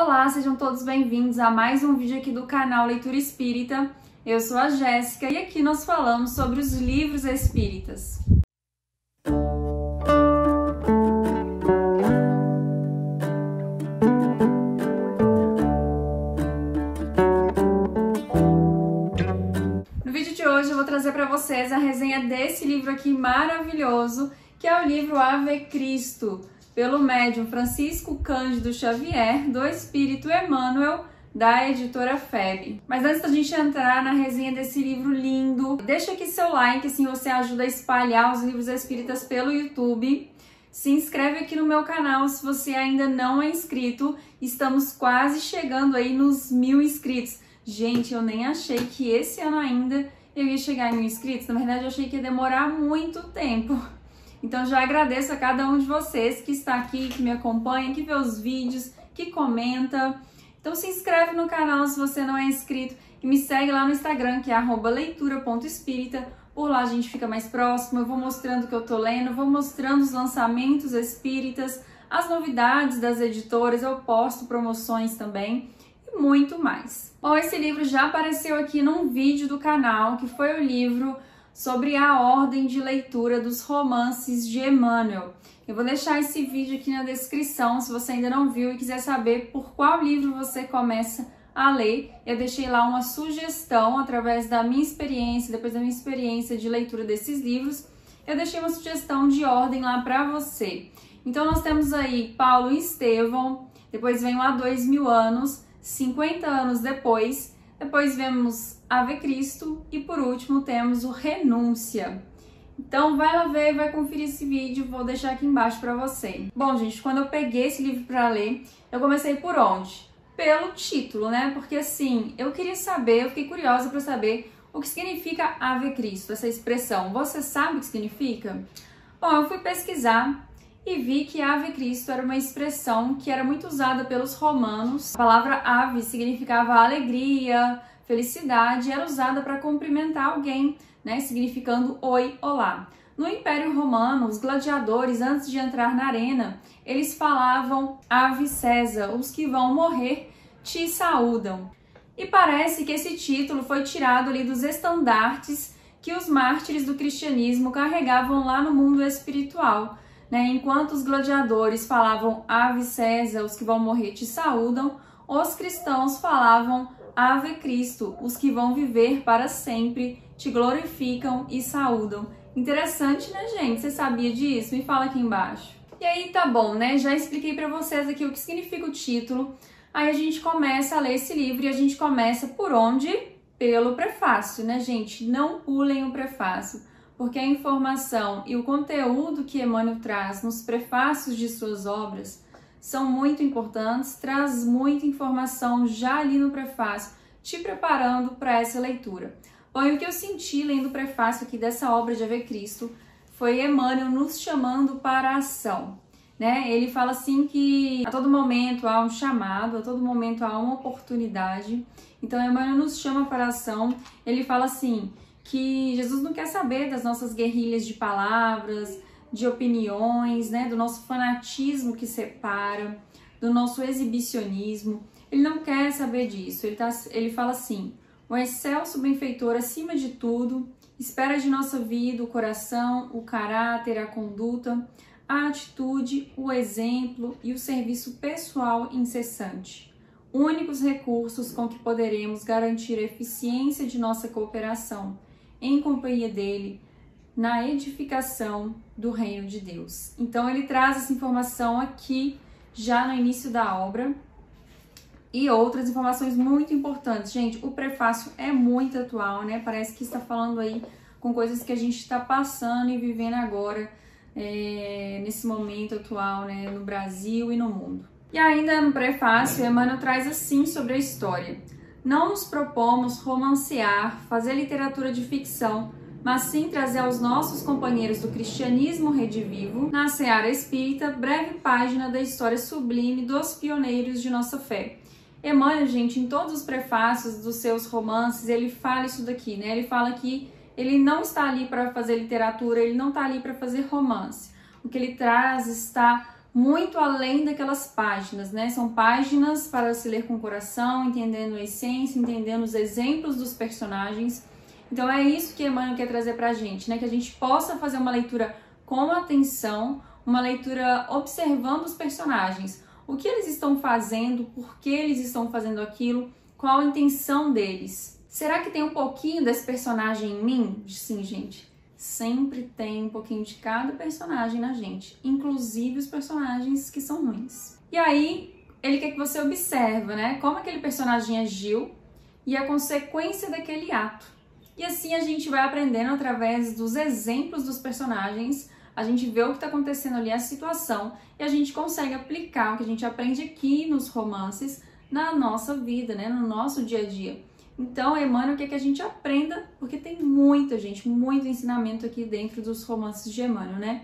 Olá, sejam todos bem-vindos a mais um vídeo aqui do canal Leitura Espírita. Eu sou a Jéssica e aqui nós falamos sobre os livros espíritas. No vídeo de hoje eu vou trazer para vocês a resenha desse livro aqui maravilhoso, que é o livro Ave Cristo, pelo médium Francisco Cândido Xavier, do Espírito Emmanuel, da editora FEB. Mas antes da gente entrar na resenha desse livro lindo, deixa aqui seu like, assim você ajuda a espalhar os livros espíritas pelo YouTube. Se inscreve aqui no meu canal se você ainda não é inscrito. Estamos quase chegando aí nos 1000 inscritos. Gente, eu nem achei que esse ano ainda eu ia chegar em 1000 inscritos. Na verdade, eu achei que ia demorar muito tempo. Então já agradeço a cada um de vocês que está aqui, que me acompanha, que vê os vídeos, que comenta. Então se inscreve no canal se você não é inscrito e me segue lá no Instagram, que é @leitura.espírita. Por lá a gente fica mais próximo, eu vou mostrando o que eu tô lendo, vou mostrando os lançamentos espíritas, as novidades das editoras, eu posto promoções também e muito mais. Bom, esse livro já apareceu aqui num vídeo do canal, que foi o livro sobre a ordem de leitura dos romances de Emmanuel. Eu vou deixar esse vídeo aqui na descrição, se você ainda não viu e quiser saber por qual livro você começa a ler. Eu deixei lá uma sugestão através da minha experiência, depois da minha experiência de leitura desses livros, eu deixei uma sugestão de ordem lá para você. Então nós temos aí Paulo e Estevão, depois vem o Há 2000 anos, 50 anos depois vemos Ave Cristo e por último temos o Renúncia. Então vai lá ver, vai conferir esse vídeo, vou deixar aqui embaixo para você. Bom, gente, quando eu peguei esse livro para ler, eu comecei por onde? Pelo título, né? Porque assim, eu queria saber, eu fiquei curiosa para saber o que significa Ave Cristo, essa expressão. Você sabe o que significa? Bom, eu fui pesquisar e vi que Ave Cristo era uma expressão que era muito usada pelos romanos. A palavra ave significava alegria, felicidade, era usada para cumprimentar alguém, né, significando oi, olá. No Império Romano, os gladiadores, antes de entrar na arena, eles falavam Ave César, os que vão morrer te saúdam. E parece que esse título foi tirado ali dos estandartes que os mártires do cristianismo carregavam lá no mundo espiritual, né? Enquanto os gladiadores falavam Ave César, os que vão morrer te saúdam, os cristãos falavam Ave Cristo, os que vão viver para sempre te glorificam e saúdam. Interessante, né, gente? Você sabia disso? Me fala aqui embaixo. E aí, tá bom, né? Já expliquei para vocês aqui o que significa o título. Aí a gente começa a ler esse livro e a gente começa por onde? Pelo prefácio, né, gente? Não pulem o prefácio, porque a informação e o conteúdo que Emmanuel traz nos prefácios de suas obras são muito importantes, traz muita informação já ali no prefácio, te preparando para essa leitura. Bom, e o que eu senti lendo o prefácio aqui dessa obra de Ave Cristo foi Emmanuel nos chamando para a ação, né? Ele fala assim que a todo momento há um chamado, a todo momento há uma oportunidade. Então Emmanuel nos chama para a ação. Ele fala assim que Jesus não quer saber das nossas guerrilhas de palavras, de opiniões, né, do nosso fanatismo que separa, do nosso exibicionismo. Ele não quer saber disso. Ele fala assim: o excelso benfeitor acima de tudo espera de nossa vida o coração, o caráter, a conduta, a atitude, o exemplo e o serviço pessoal incessante. Únicos recursos com que poderemos garantir a eficiência de nossa cooperação em companhia dele na edificação do reino de Deus. Então ele traz essa informação aqui já no início da obra e outras informações muito importantes. Gente, o prefácio é muito atual, né? Parece que está falando aí com coisas que a gente está passando e vivendo agora, nesse momento atual, né? No Brasil e no mundo. E ainda no prefácio, Emmanuel traz assim sobre a história: não nos propomos romancear, fazer literatura de ficção, mas sim trazer aos nossos companheiros do cristianismo redivivo, na seara espírita, breve página da história sublime dos pioneiros de nossa fé. Emmanuel, gente, em todos os prefácios dos seus romances, ele fala isso daqui, né? Ele fala que ele não está ali para fazer literatura, ele não está ali para fazer romance. O que ele traz está muito além daquelas páginas, né? São páginas para se ler com o coração, entendendo a essência, entendendo os exemplos dos personagens. Então é isso que Emmanuel quer trazer pra gente, né? Que a gente possa fazer uma leitura com atenção, uma leitura observando os personagens. O que eles estão fazendo, por que eles estão fazendo aquilo, qual a intenção deles. Será que tem um pouquinho desse personagem em mim? Sim, gente. Sempre tem um pouquinho de cada personagem na gente, inclusive os personagens que são ruins. E aí, ele quer que você observe, né, como aquele personagem agiu e a consequência daquele ato. E assim a gente vai aprendendo através dos exemplos dos personagens, a gente vê o que está acontecendo ali, a situação, e a gente consegue aplicar o que a gente aprende aqui nos romances na nossa vida, né, no nosso dia a dia. Então, Emmanuel quer que a gente aprenda, porque tem muita gente, muito ensinamento aqui dentro dos romances de Emmanuel, né?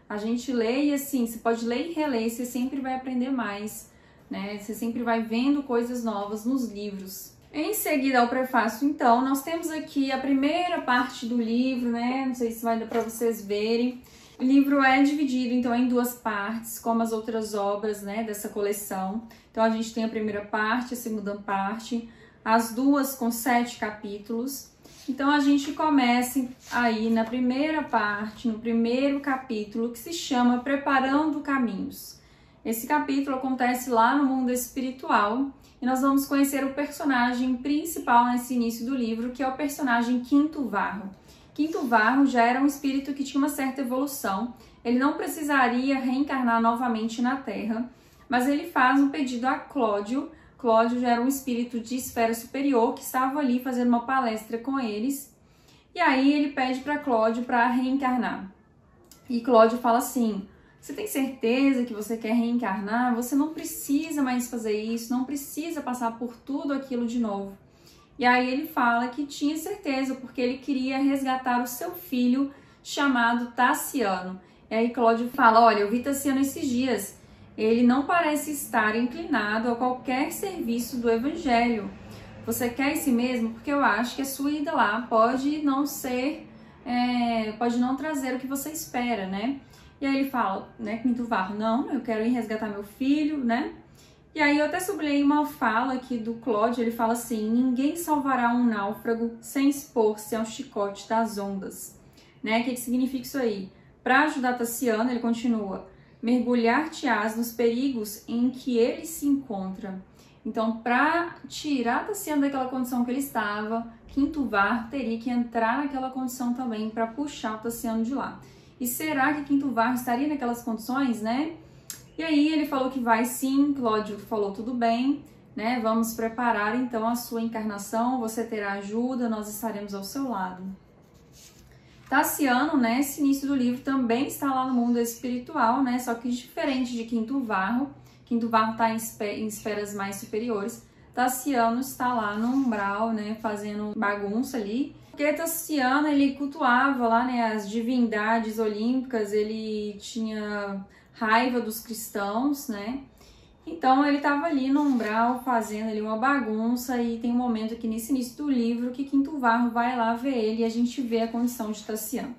A gente lê e assim, você pode ler e reler, você sempre vai aprender mais, né? Você sempre vai vendo coisas novas nos livros. Em seguida ao prefácio, então, nós temos aqui a primeira parte do livro, né? Não sei se vai dar para vocês verem. O livro é dividido, então, em duas partes, como as outras obras, né, dessa coleção. Então, a gente tem a primeira parte, a segunda parte, as duas com 7 capítulos. Então a gente começa aí na primeira parte, no primeiro capítulo, que se chama Preparando Caminhos. Esse capítulo acontece lá no mundo espiritual e nós vamos conhecer o personagem principal nesse início do livro, que é o personagem Quinto Varro. Quinto Varro já era um espírito que tinha uma certa evolução, ele não precisaria reencarnar novamente na Terra, mas ele faz um pedido a Cláudio. Cláudio já era um espírito de esfera superior que estava ali fazendo uma palestra com eles. E aí ele pede para Cláudio para reencarnar. E Cláudio fala assim: você tem certeza que você quer reencarnar? Você não precisa mais fazer isso, não precisa passar por tudo aquilo de novo. E aí ele fala que tinha certeza, porque ele queria resgatar o seu filho chamado Tassiano. E aí Cláudio fala: olha, eu vi Tassiano esses dias. Ele não parece estar inclinado a qualquer serviço do Evangelho. Você quer esse mesmo? Porque eu acho que a sua ida lá pode não ser, pode não trazer o que você espera, né? E aí ele fala, né, Quinto Varro, não, eu quero ir resgatar meu filho, né? E aí eu até sublinhei uma fala aqui do Cláudio, ele fala assim: ninguém salvará um náufrago sem expor-se ao chicote das ondas, né? O que significa isso aí? Para ajudar Tassiano, ele continua: mergulhar-te-ás nos perigos em que ele se encontra. Então, para tirar Tassiano daquela condição que ele estava, Quinto Varro teria que entrar naquela condição também para puxar o Tassiano de lá. E será que Quinto Varro estaria naquelas condições, né? E aí ele falou que vai sim, Cláudio falou tudo bem, né? Vamos preparar então a sua encarnação, você terá ajuda, nós estaremos ao seu lado. Tassiano, né, esse início do livro também está lá no mundo espiritual, né, só que diferente de Quinto Varro está em esferas mais superiores, Tassiano está lá no umbral, né, fazendo bagunça ali, porque Tassiano, ele cultuava lá, né, as divindades olímpicas, ele tinha raiva dos cristãos, né, então ele estava ali no umbral fazendo ali uma bagunça e tem um momento aqui nesse início do livro que Quinto Varro vai lá ver ele e a gente vê a condição de Tassiano.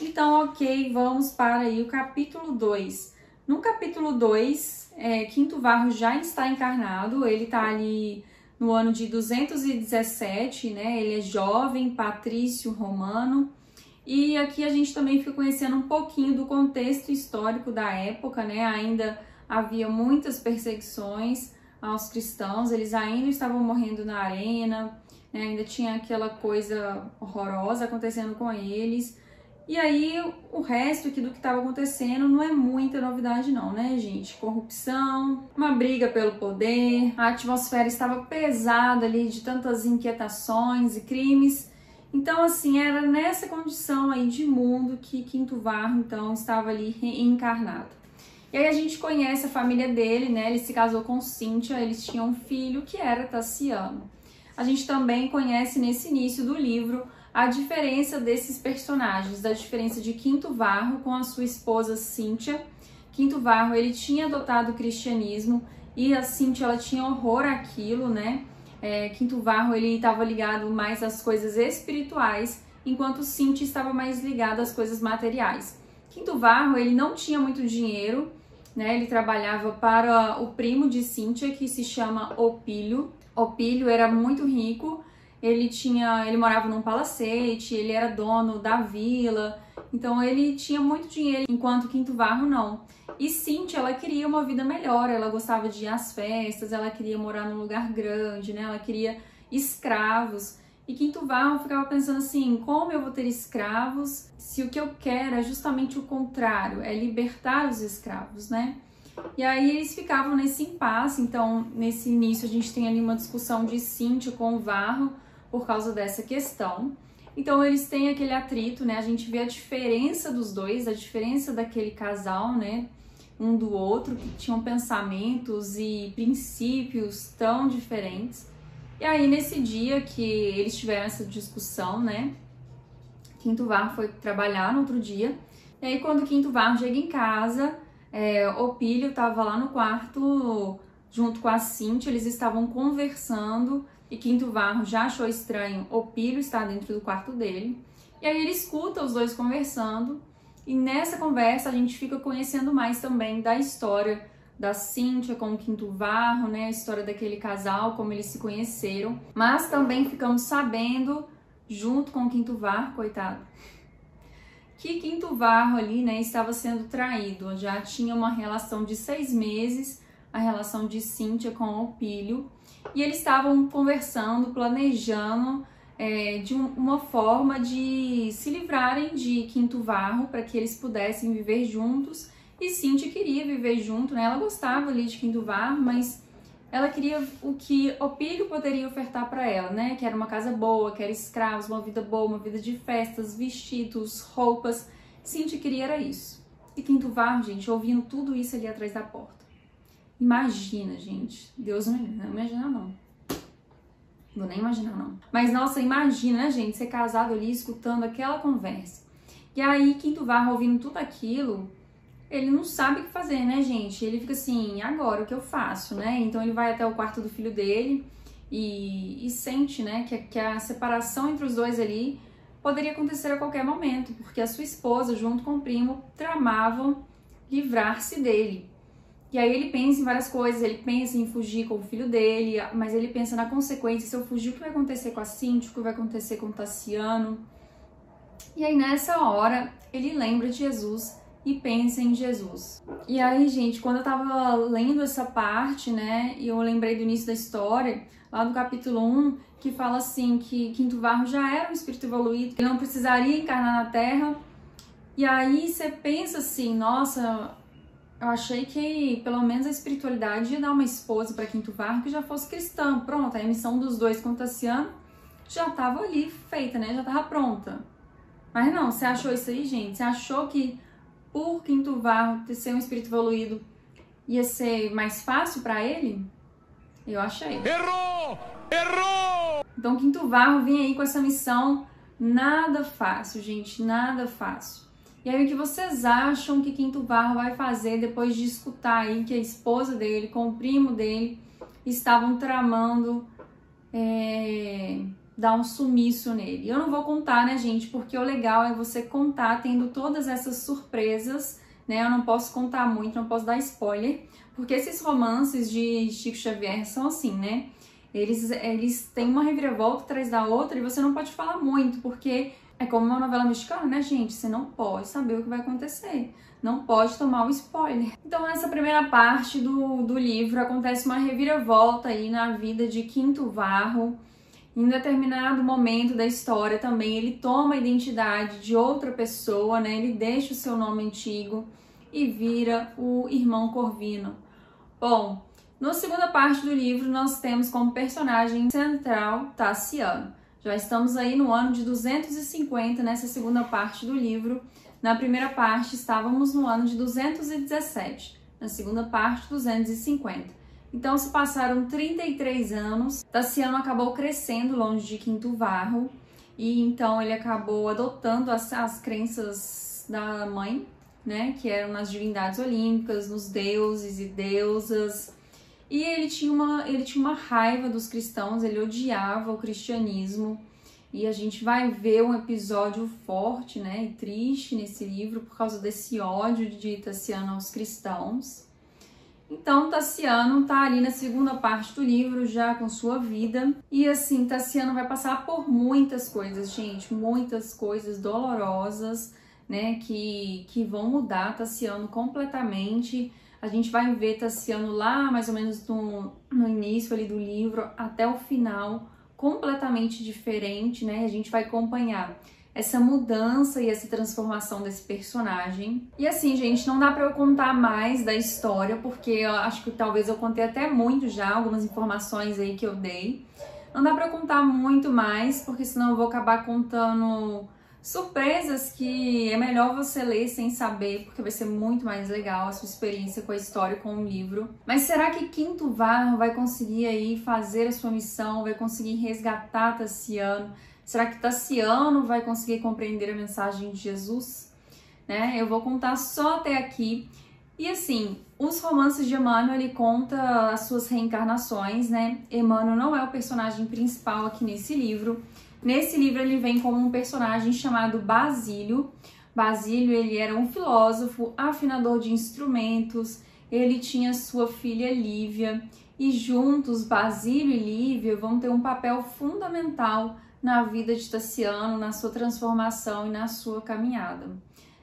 Então, ok, vamos para aí o capítulo 2. No capítulo 2, Quinto Varro já está encarnado, ele está ali no ano de 217, né? Ele é jovem, patrício romano. E aqui a gente também fica conhecendo um pouquinho do contexto histórico da época, né? Ainda havia muitas perseguições aos cristãos, eles ainda estavam morrendo na arena, né? Ainda tinha aquela coisa horrorosa acontecendo com eles. E aí o resto aqui do que estava acontecendo não é muita novidade não, né, gente? Corrupção, uma briga pelo poder, a atmosfera estava pesada ali de tantas inquietações e crimes. Então, assim, era nessa condição aí de mundo que Quinto Varro, então, estava ali reencarnado. E aí a gente conhece a família dele, né? Ele se casou com Cíntia, eles tinham um filho que era Tassiano. A gente também conhece nesse início do livro a diferença desses personagens, da diferença de Quinto Varro com a sua esposa Cíntia. Quinto Varro, ele tinha adotado o cristianismo e a Cíntia, ela tinha horror àquilo, né? Quinto Varro, ele estava ligado mais às coisas espirituais, enquanto Cíntia estava mais ligada às coisas materiais. Quinto Varro, ele não tinha muito dinheiro, né? Ele trabalhava para o primo de Cíntia, que se chama Opílio. Opílio era muito rico, ele morava num palacete, ele era dono da vila, então ele tinha muito dinheiro, enquanto Quinto Varro não. E Cíntia, ela queria uma vida melhor, ela gostava de ir às festas, ela queria morar num lugar grande, né? Ela queria escravos. E Quinto Varro ficava pensando assim, como eu vou ter escravos se o que eu quero é justamente o contrário, é libertar os escravos, né? E aí eles ficavam nesse impasse. Então, nesse início, a gente tem ali uma discussão de Cíntia com o Varro por causa dessa questão. Então, eles têm aquele atrito, né? A gente vê a diferença dos dois, a diferença daquele casal, né? Um do outro, que tinham pensamentos e princípios tão diferentes. E aí, nesse dia que eles tiveram essa discussão, né? Quinto Varro foi trabalhar no outro dia. E aí, quando Quinto Varro chega em casa, Opílio estava lá no quarto junto com a Cíntia, eles estavam conversando e Quinto Varro já achou estranho Opílio estar dentro do quarto dele. E aí ele escuta os dois conversando e nessa conversa a gente fica conhecendo mais também da história da Cíntia com o Quinto Varro, né? A história daquele casal, como eles se conheceram. Mas também ficamos sabendo, junto com o Quinto Varro, coitado, que Quinto Varro ali, né, estava sendo traído. Já tinha uma relação de 6 meses, a relação de Cíntia com Opílio. E eles estavam conversando, planejando de uma forma de se livrarem de Quinto Varro para que eles pudessem viver juntos. E Cíntia queria viver junto, né? Ela gostava ali de Quinto Varro, mas ela queria o que Opílio poderia ofertar para ela, né? Que era uma casa boa, que era escravos, uma vida boa, uma vida de festas, vestidos, roupas. Cíntia queria era isso. E Quinto Varro, gente, ouvindo tudo isso ali atrás da porta. Imagina, gente. Deus não imagina, não. Vou nem imaginar, não. Mas, nossa, imagina, né, gente, ser casado ali, escutando aquela conversa. E aí, Quinto Varro, ouvindo tudo aquilo, ele não sabe o que fazer, né, gente? Ele fica assim, agora, o que eu faço, né? Então, ele vai até o quarto do filho dele e sente, né, que a separação entre os dois ali poderia acontecer a qualquer momento, porque a sua esposa, junto com o primo, tramavam livrar-se dele. E aí ele pensa em várias coisas, ele pensa em fugir com o filho dele, mas ele pensa na consequência, se eu fugir, o que vai acontecer com a Cíntia, o que vai acontecer com o Tassiano? E aí nessa hora, ele lembra de Jesus e pensa em Jesus. E aí, gente, quando eu tava lendo essa parte, né, e eu lembrei do início da história, lá do capítulo 1, que fala assim, que Quinto Varro já era um espírito evoluído, que não precisaria encarnar na Terra. E aí você pensa assim, nossa, eu achei que pelo menos a espiritualidade ia dar uma esposa para Quinto Varro que já fosse cristã. Pronto, a missão dos dois com o Tassiano já tava ali feita, né, já tava pronta. Mas não, você achou isso aí, gente? Você achou que por Quinto Varro ter ser um espírito evoluído ia ser mais fácil para ele? Eu achei. Errou! Errou! Então Quinto Varro vinha aí com essa missão nada fácil, gente, nada fácil. E aí o que vocês acham que Quinto Varro vai fazer depois de escutar aí que a esposa dele com o primo dele estavam tramando dar um sumiço nele? Eu não vou contar, né, gente, porque o legal é você contar tendo todas essas surpresas, né? Eu não posso contar muito, não posso dar spoiler, porque esses romances de Chico Xavier são assim, né? Eles têm uma reviravolta atrás da outra e você não pode falar muito, porque é como uma novela mexicana, né, gente? Você não pode saber o que vai acontecer, não pode tomar o spoiler. Então, nessa primeira parte do livro, acontece uma reviravolta aí na vida de Quinto Varro. Em determinado momento da história também, ele toma a identidade de outra pessoa, né? Ele deixa o seu nome antigo e vira o irmão Corvino. Bom, na segunda parte do livro, nós temos como personagem central Tassiano. Já estamos aí no ano de 250, nessa segunda parte do livro. Na primeira parte, estávamos no ano de 217. Na segunda parte, 250. Então, se passaram 33 anos, Tassiano acabou crescendo longe de Quinto Varro. E então ele acabou adotando as crenças da mãe, né? Que eram nas divindades olímpicas, nos deuses e deusas. E ele tinha uma raiva dos cristãos, ele odiava o cristianismo. E a gente vai ver um episódio forte, né, e triste nesse livro por causa desse ódio de Tassiano aos cristãos. Então, Tassiano tá ali na segunda parte do livro, já com sua vida. E assim, Tassiano vai passar por muitas coisas, gente, muitas coisas dolorosas, né, que vão mudar Tassiano completamente. A gente vai ver Tassiano lá, mais ou menos no início ali do livro, até o final, completamente diferente, né? A gente vai acompanhar essa mudança e essa transformação desse personagem. E assim, gente, não dá pra eu contar mais da história, porque eu acho que talvez eu contei até muito já, algumas informações aí que eu dei. Não dá pra eu contar muito mais, porque senão eu vou acabar contando surpresas que é melhor você ler sem saber, porque vai ser muito mais legal a sua experiência com a história, com o livro. Mas será que Quinto Varro vai conseguir aí fazer a sua missão, vai conseguir resgatar Tassiano? Será que Tassiano vai conseguir compreender a mensagem de Jesus? Né? Eu vou contar só até aqui. E assim, os romances de Emmanuel, ele conta as suas reencarnações, né? Emmanuel não é o personagem principal aqui nesse livro. Nesse livro ele vem como um personagem chamado Basílio. Basílio, ele era um filósofo, afinador de instrumentos, ele tinha sua filha Lívia, e juntos Basílio e Lívia vão ter um papel fundamental na vida de Tassiano, na sua transformação e na sua caminhada.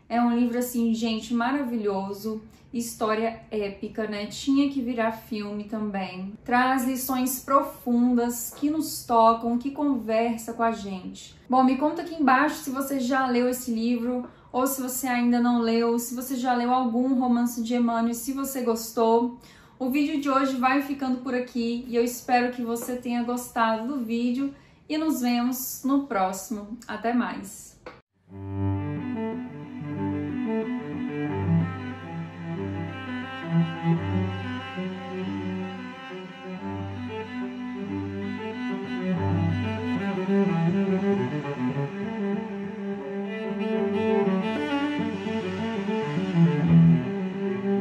É um livro assim, gente, maravilhoso, história épica, né? Tinha que virar filme também. Traz lições profundas que nos tocam, que conversa com a gente. Bom, me conta aqui embaixo se você já leu esse livro ou se você ainda não leu, se você já leu algum romance de Emmanuel, se você gostou. O vídeo de hoje vai ficando por aqui e eu espero que você tenha gostado do vídeo e nos vemos no próximo. Até mais!